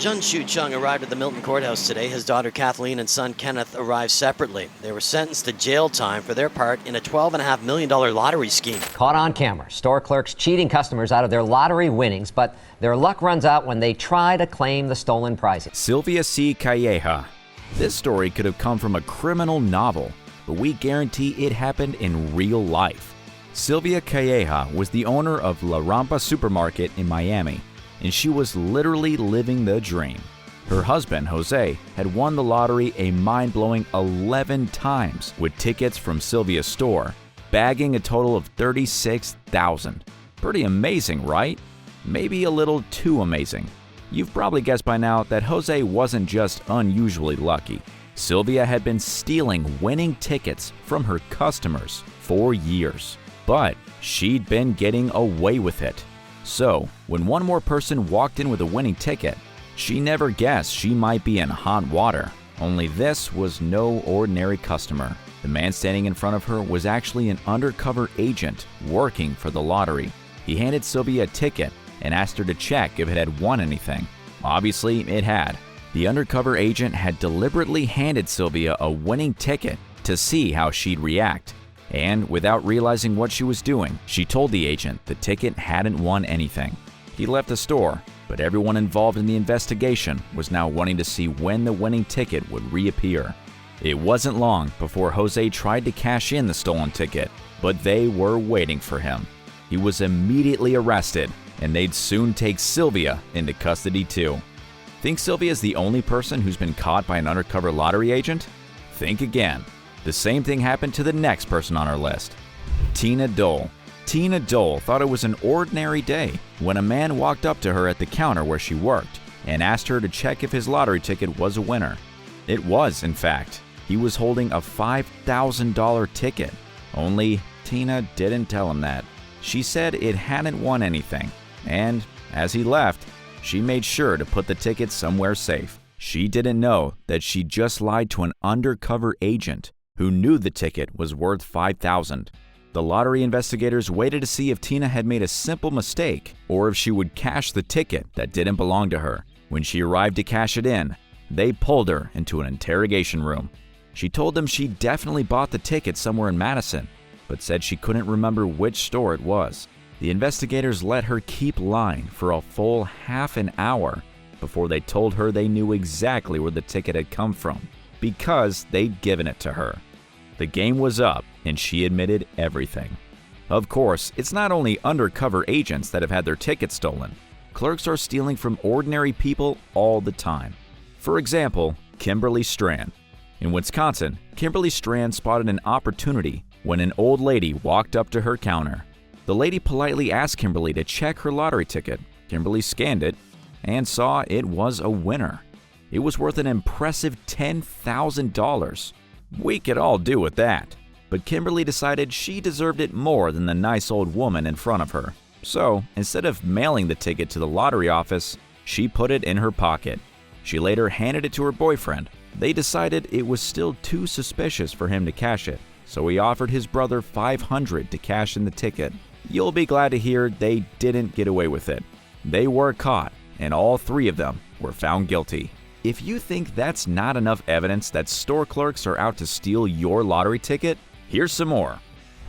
Jun Shu Chung arrived at the Milton Courthouse today. His daughter Kathleen and son Kenneth arrived separately. They were sentenced to jail time for their part in a $12.5 million lottery scheme. Caught on camera, store clerks cheating customers out of their lottery winnings, but their luck runs out when they try to claim the stolen prizes. Sylvia C. Calleja. This story could have come from a criminal novel, but we guarantee it happened in real life. Sylvia Calleja was the owner of La Rampa Supermarket in Miami, and she was literally living the dream. Her husband, Jose, had won the lottery a mind-blowing 11 times with tickets from Sylvia's store, bagging a total of $36,000. Pretty amazing, right? Maybe a little too amazing. You've probably guessed by now that Jose wasn't just unusually lucky. Sylvia had been stealing winning tickets from her customers for years, but she'd been getting away with it. So, when one more person walked in with a winning ticket, she never guessed she might be in hot water. Only this was no ordinary customer. The man standing in front of her was actually an undercover agent working for the lottery. He handed Sylvia a ticket and asked her to check if it had won anything. Obviously, it had. The undercover agent had deliberately handed Sylvia a winning ticket to see how she'd react. And without realizing what she was doing, she told the agent the ticket hadn't won anything. He left the store, but everyone involved in the investigation was now wanting to see when the winning ticket would reappear. It wasn't long before Jose tried to cash in the stolen ticket, but they were waiting for him. He was immediately arrested, and they'd soon take Sylvia into custody too. Think Sylvia's the only person who's been caught by an undercover lottery agent? Think again. The same thing happened to the next person on our list, Tina Dole. Tina Dole thought it was an ordinary day when a man walked up to her at the counter where she worked and asked her to check if his lottery ticket was a winner. It was, in fact. He was holding a $5,000 ticket. Only Tina didn't tell him that. She said it hadn't won anything, and as he left, she made sure to put the ticket somewhere safe. She didn't know that she just lied to an undercover agent who knew the ticket was worth $5,000. The lottery investigators waited to see if Tina had made a simple mistake or if she would cash the ticket that didn't belong to her. When she arrived to cash it in, they pulled her into an interrogation room. She told them she definitely bought the ticket somewhere in Madison, but said she couldn't remember which store it was. The investigators let her keep lying for a full half an hour before they told her they knew exactly where the ticket had come from, because they'd given it to her. The game was up, and she admitted everything. Of course, it's not only undercover agents that have had their tickets stolen. Clerks are stealing from ordinary people all the time. For example, Kimberly Strand. In Wisconsin, Kimberly Strand spotted an opportunity when an old lady walked up to her counter. The lady politely asked Kimberly to check her lottery ticket. Kimberly scanned it and saw it was a winner. It was worth an impressive $10,000. We could all do with that. But Kimberly decided she deserved it more than the nice old woman in front of her. So, instead of mailing the ticket to the lottery office, she put it in her pocket. She later handed it to her boyfriend. They decided it was still too suspicious for him to cash it, so he offered his brother $500 to cash in the ticket. You'll be glad to hear they didn't get away with it. They were caught, and all three of them were found guilty. If you think that's not enough evidence that store clerks are out to steal your lottery ticket, here's some more.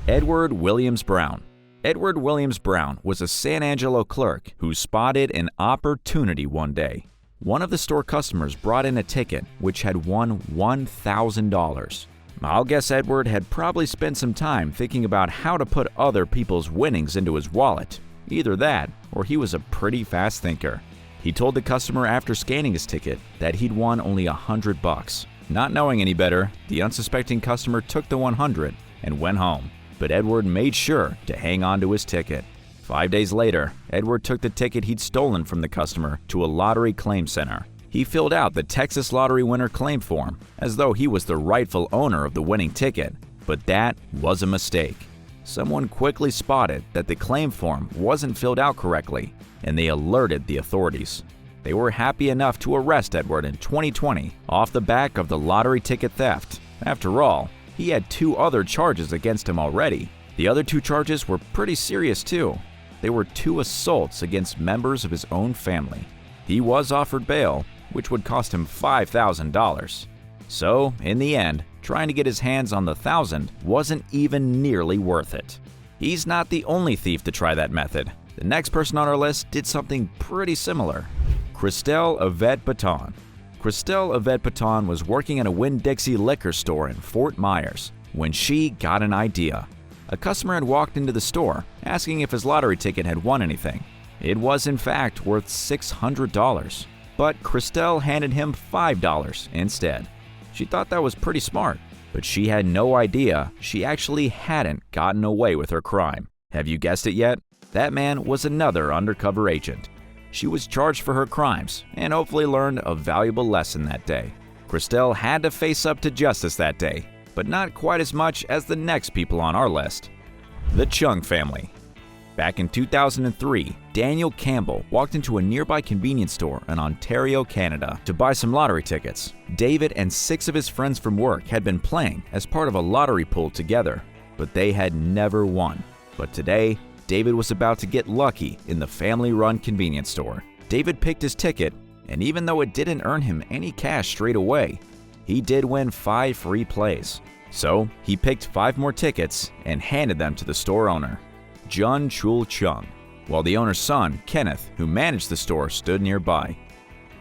Edward Williams Brown. Edward Williams Brown was a San Angelo clerk who spotted an opportunity one day. One of the store customers brought in a ticket which had won $1,000. I'll guess Edward had probably spent some time thinking about how to put other people's winnings into his wallet. Either that, or he was a pretty fast thinker. He told the customer after scanning his ticket that he'd won only $100. Not knowing any better, the unsuspecting customer took the $100 and went home. But Edward made sure to hang on to his ticket. 5 days later, Edward took the ticket he'd stolen from the customer to a lottery claim center. He filled out the Texas Lottery winner claim form as though he was the rightful owner of the winning ticket, but that was a mistake. Someone quickly spotted that the claim form wasn't filled out correctly, and they alerted the authorities. They were happy enough to arrest Edward in 2020 off the back of the lottery ticket theft. After all, he had 2 other charges against him already. The other 2 charges were pretty serious too. They were 2 assaults against members of his own family. He was offered bail, which would cost him $5,000. So, in the end, trying to get his hands on the $1,000 wasn't even nearly worth it. He's not the only thief to try that method. The next person on our list did something pretty similar. Christelle Yvette Baton. Christelle Yvette Baton was working at a Winn-Dixie liquor store in Fort Myers when she got an idea. A customer had walked into the store asking if his lottery ticket had won anything. It was in fact worth $600, but Christelle handed him $5 instead. She thought that was pretty smart, but she had no idea she actually hadn't gotten away with her crime. Have you guessed it yet? That man was another undercover agent. She was charged for her crimes and hopefully learned a valuable lesson that day. Christelle had to face up to justice that day, but not quite as much as the next people on our list. The Chung family. Back in 2003, Daniel Campbell walked into a nearby convenience store in Ontario, Canada to buy some lottery tickets. David and 6 of his friends from work had been playing as part of a lottery pool together, but they had never won. But today, David was about to get lucky in the family-run convenience store. David picked his ticket, and even though it didn't earn him any cash straight away, he did win 5 free plays. So he picked 5 more tickets and handed them to the store owner, Jun Chul Chung, while the owner's son, Kenneth, who managed the store, stood nearby.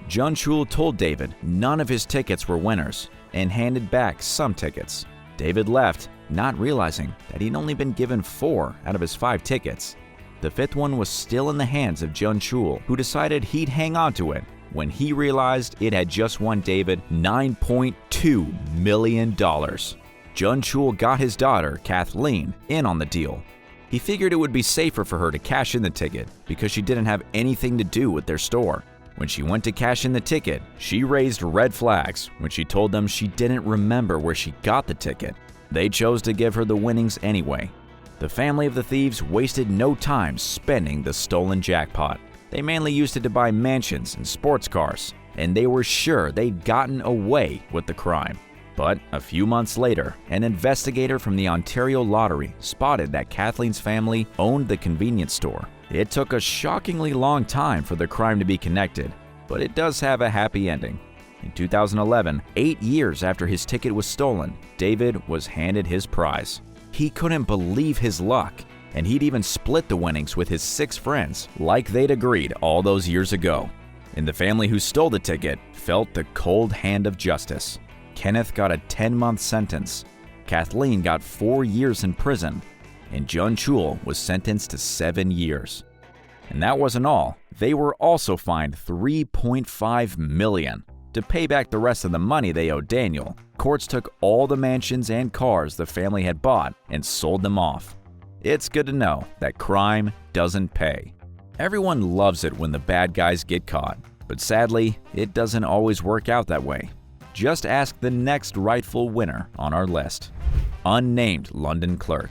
Jun Chul told David none of his tickets were winners and handed back some tickets. David left, not realizing that he'd only been given 4 out of his 5 tickets. The 5th one was still in the hands of Jun Chul, who decided he'd hang on to it when he realized it had just won David $9.2 million. Jun Chul got his daughter, Kathleen, in on the deal. He figured it would be safer for her to cash in the ticket because she didn't have anything to do with their store. When she went to cash in the ticket, she raised red flags when she told them she didn't remember where she got the ticket. They chose to give her the winnings anyway. The family of the thieves wasted no time spending the stolen jackpot. They mainly used it to buy mansions and sports cars, and they were sure they'd gotten away with the crime. But a few months later, an investigator from the Ontario Lottery spotted that Kathleen's family owned the convenience store. It took a shockingly long time for the crime to be connected, but it does have a happy ending. In 2011, 8 years after his ticket was stolen, David was handed his prize. He couldn't believe his luck, and he'd even split the winnings with his 6 friends like they'd agreed all those years ago. And the family who stole the ticket felt the cold hand of justice. Kenneth got a 10-month sentence, Kathleen got 4 years in prison, and Jun Chul was sentenced to 7 years. And that wasn't all. They were also fined $3.5 million to pay back the rest of the money they owed Daniel. Courts took all the mansions and cars the family had bought and sold them off. It's good to know that crime doesn't pay. Everyone loves it when the bad guys get caught, but sadly, it doesn't always work out that way. Just ask the next rightful winner on our list. Unnamed London clerk.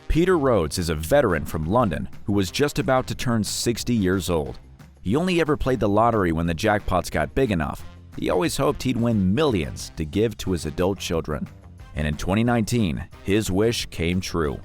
Peter Rhodes is a veteran from London who was just about to turn 60 years old. He only ever played the lottery when the jackpots got big enough. He always hoped he'd win millions to give to his adult children. And in 2019, his wish came true.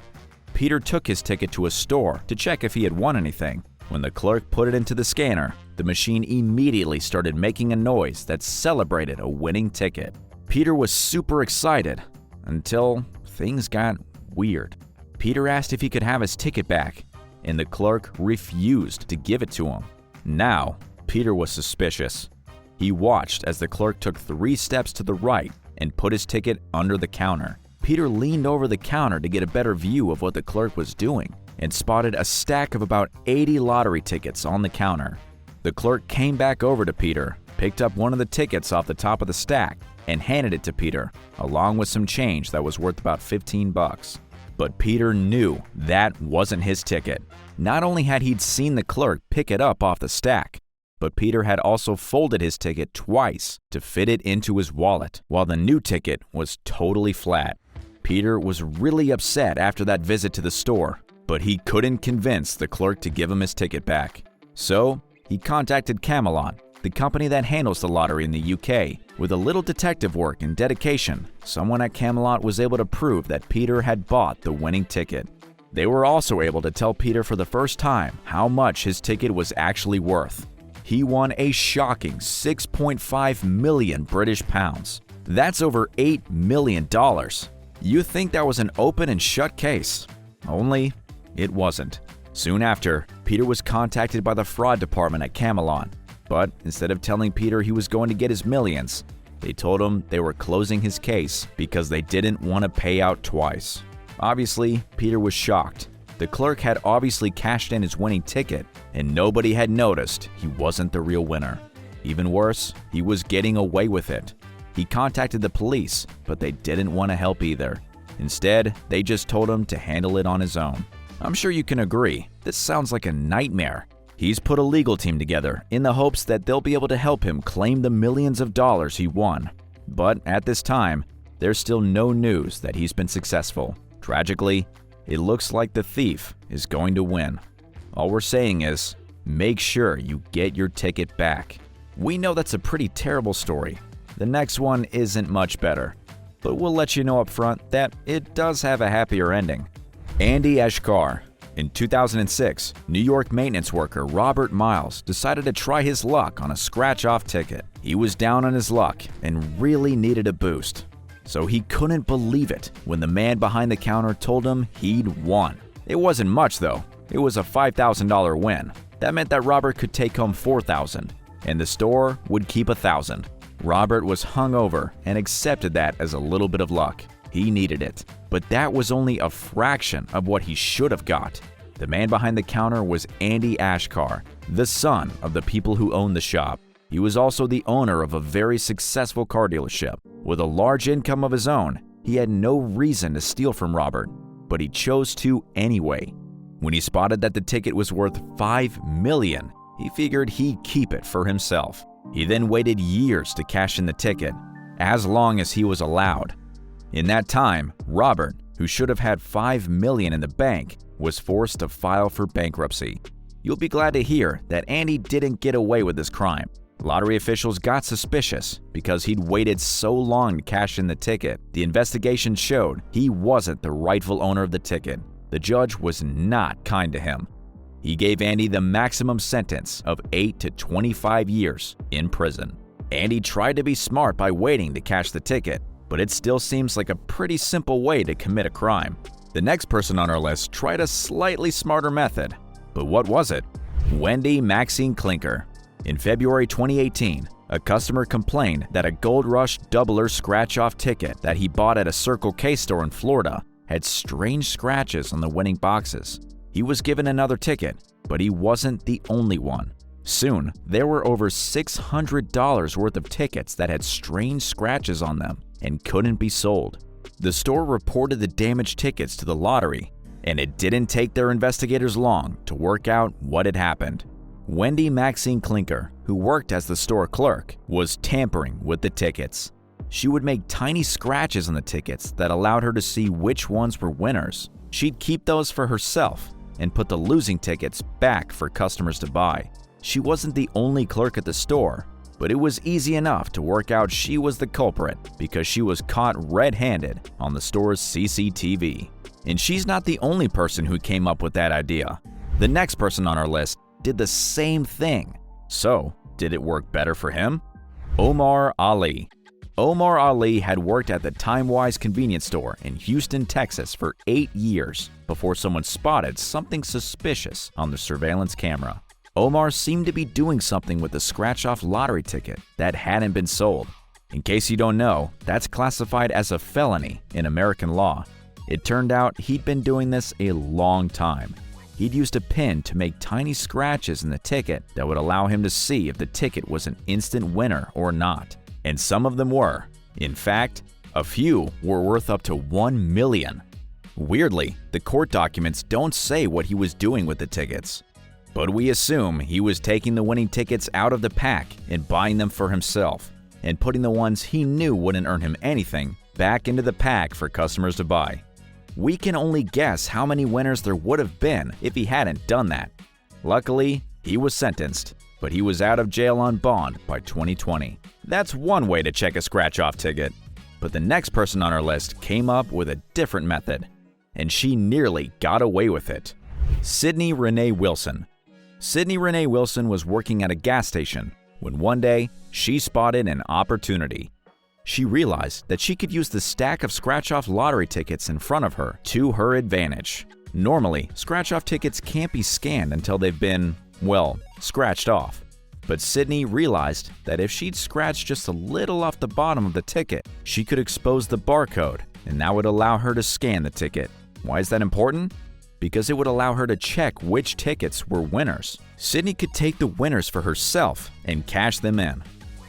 Peter took his ticket to a store to check if he had won anything. When the clerk put it into the scanner, the machine immediately started making a noise that celebrated a winning ticket. Peter was super excited until things got weird. Peter asked if he could have his ticket back, and the clerk refused to give it to him. Now, Peter was suspicious. He watched as the clerk took 3 steps to the right and put his ticket under the counter. Peter leaned over the counter to get a better view of what the clerk was doing and spotted a stack of about 80 lottery tickets on the counter. The clerk came back over to Peter, picked up one of the tickets off the top of the stack, and handed it to Peter, along with some change that was worth about $15. But Peter knew that wasn't his ticket. Not only had he seen the clerk pick it up off the stack, but Peter had also folded his ticket twice to fit it into his wallet, while the new ticket was totally flat. Peter was really upset after that visit to the store, but he couldn't convince the clerk to give him his ticket back. So he contacted Camelot, the company that handles the lottery in the UK. With a little detective work and dedication, someone at Camelot was able to prove that Peter had bought the winning ticket. They were also able to tell Peter for the first time how much his ticket was actually worth. he won a shocking 6.5 million British pounds. That's over $8 million. You think that was an open and shut case. Only it wasn't. Soon after, Peter was contacted by the fraud department at Camelot. But instead of telling Peter he was going to get his millions, they told him they were closing his case because they didn't want to pay out twice. Obviously, Peter was shocked. The clerk had obviously cashed in his winning ticket, and nobody had noticed he wasn't the real winner. Even worse, he was getting away with it. He contacted the police, but they didn't want to help either. Instead, they just told him to handle it on his own. I'm sure you can agree, this sounds like a nightmare. He's put a legal team together in the hopes that they'll be able to help him claim the millions of dollars he won. But at this time, there's still no news that he's been successful. Tragically, it looks like the thief is going to win. All we're saying is, make sure you get your ticket back. We know that's a pretty terrible story. The next one isn't much better, but we'll let you know up front that it does have a happier ending. Andy Ashkar. In 2006, New York maintenance worker Robert Miles decided to try his luck on a scratch-off ticket. He was down on his luck and really needed a boost. So he couldn't believe it when the man behind the counter told him he'd won. It wasn't much though. It was a $5,000 win. That meant that Robert could take home $4,000 and the store would keep $1,000. Robert was hungover and accepted that as a little bit of luck. He needed it. But that was only a fraction of what he should have got. The man behind the counter was Andy Ashkar, the son of the people who owned the shop. He was also the owner of a very successful car dealership. With a large income of his own, he had no reason to steal from Robert, but he chose to anyway. When he spotted that the ticket was worth $5 million, he figured he'd keep it for himself. He then waited years to cash in the ticket, as long as he was allowed. In that time, Robert, who should have had $5 million in the bank, was forced to file for bankruptcy. You'll be glad to hear that Andy didn't get away with this crime. Lottery officials got suspicious because he'd waited so long to cash in the ticket. The investigation showed he wasn't the rightful owner of the ticket. The judge was not kind to him. He gave Andy the maximum sentence of 8 to 25 years in prison. Andy tried to be smart by waiting to cash the ticket, but it still seems like a pretty simple way to commit a crime. The next person on our list tried a slightly smarter method. But what was it? Wendy Maxine Klinker. In February 2018, a customer complained that a Gold Rush Doubler scratch-off ticket that he bought at a Circle K store in Florida had strange scratches on the winning boxes. He was given another ticket, but he wasn't the only one. Soon, there were over $600 worth of tickets that had strange scratches on them and couldn't be sold. The store reported the damaged tickets to the lottery, and it didn't take their investigators long to work out what had happened. Wendy Maxine Klinker, who worked as the store clerk, was tampering with the tickets. She would make tiny scratches on the tickets that allowed her to see which ones were winners. She'd keep those for herself and put the losing tickets back for customers to buy. She wasn't the only clerk at the store, but it was easy enough to work out she was the culprit because she was caught red-handed on the store's CCTV. And she's not the only person who came up with that idea. The next person on our list did the same thing. So, did it work better for him? Omar Ali. Omar Ali had worked at the Timewise convenience store in Houston, Texas for 8 years before someone spotted something suspicious on the surveillance camera. Omar seemed to be doing something with the scratch-off lottery ticket that hadn't been sold. In case you don't know, that's classified as a felony in American law. It turned out he'd been doing this a long time. He'd used a pin to make tiny scratches in the ticket that would allow him to see if the ticket was an instant winner or not. And some of them were. In fact, a few were worth up to $1 million. Weirdly, the court documents don't say what he was doing with the tickets. But we assume he was taking the winning tickets out of the pack and buying them for himself, and putting the ones he knew wouldn't earn him anything back into the pack for customers to buy. We can only guess how many winners there would have been if he hadn't done that. Luckily, he was sentenced, but he was out of jail on bond by 2020. That's one way to check a scratch-off ticket. But the next person on our list came up with a different method, and she nearly got away with it. Sydney Renee Wilson. Sydney Renee Wilson was working at a gas station when one day she spotted an opportunity. She realized that she could use the stack of scratch-off lottery tickets in front of her to her advantage. Normally, scratch-off tickets can't be scanned until they've been, well, scratched off. But Sydney realized that if she'd scratch just a little off the bottom of the ticket, she could expose the barcode, and that would allow her to scan the ticket. Why is that important? Because it would allow her to check which tickets were winners. Sydney could take the winners for herself and cash them in.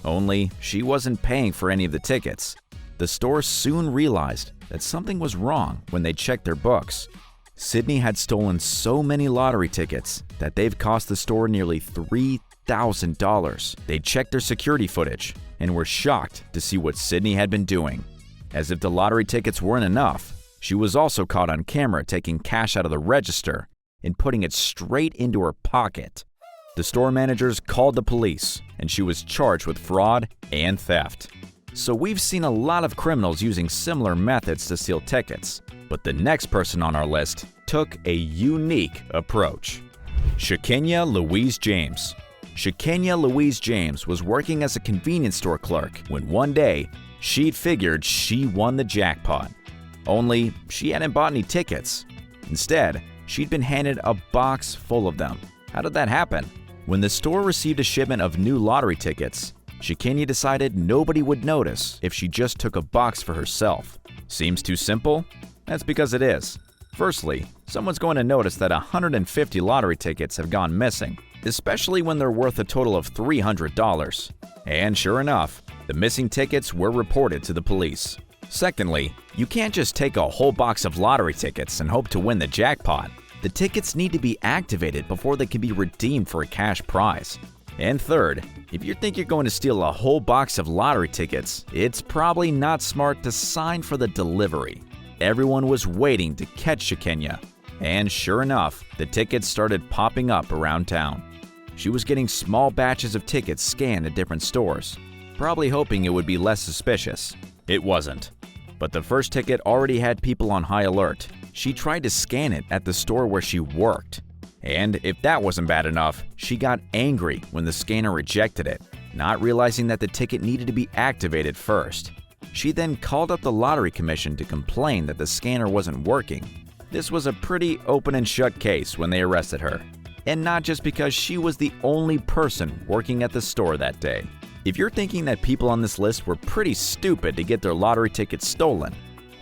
Only she wasn't paying for any of the tickets. The store soon realized that something was wrong when they checked their books. Sydney had stolen so many lottery tickets that they've cost the store nearly $3,000. They checked their security footage and were shocked to see what Sydney had been doing. As if the lottery tickets weren't enough, she was also caught on camera taking cash out of the register and putting it straight into her pocket. The store managers called the police, and she was charged with fraud and theft. So we've seen a lot of criminals using similar methods to steal tickets, but the next person on our list took a unique approach. Shakenya Louise James. Shakenya Louise James was working as a convenience store clerk when one day she'd figured she won the jackpot. Only she hadn't bought any tickets. Instead, she'd been handed a box full of them. How did that happen? When the store received a shipment of new lottery tickets, Shakenya decided nobody would notice if she just took a box for herself. Seems too simple? That's because it is. Firstly, someone's going to notice that 150 lottery tickets have gone missing, especially when they're worth a total of $300. And sure enough, the missing tickets were reported to the police. Secondly, you can't just take a whole box of lottery tickets and hope to win the jackpot. The tickets need to be activated before they can be redeemed for a cash prize. And third, if you think you're going to steal a whole box of lottery tickets, it's probably not smart to sign for the delivery. Everyone was waiting to catch Shakenya, and sure enough, the tickets started popping up around town. She was getting small batches of tickets scanned at different stores, probably hoping it would be less suspicious. It wasn't. But the first ticket already had people on high alert. She tried to scan it at the store where she worked. And if that wasn't bad enough, she got angry when the scanner rejected it, not realizing that the ticket needed to be activated first. She then called up the lottery commission to complain that the scanner wasn't working. This was a pretty open and shut case when they arrested her. And not just because she was the only person working at the store that day. If you're thinking that people on this list were pretty stupid to get their lottery tickets stolen,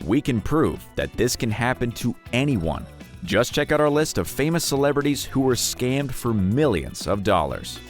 we can prove that this can happen to anyone. Just check out our list of famous celebrities who were scammed for millions of dollars.